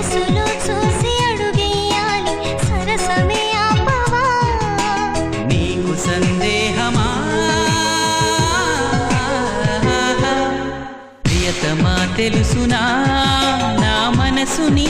వయసులో చూసి అడుగేయాలి సరసమే ఆపవా నీకు సందేహమా ప్రియతమా తెలుసునా నా మనసు నీ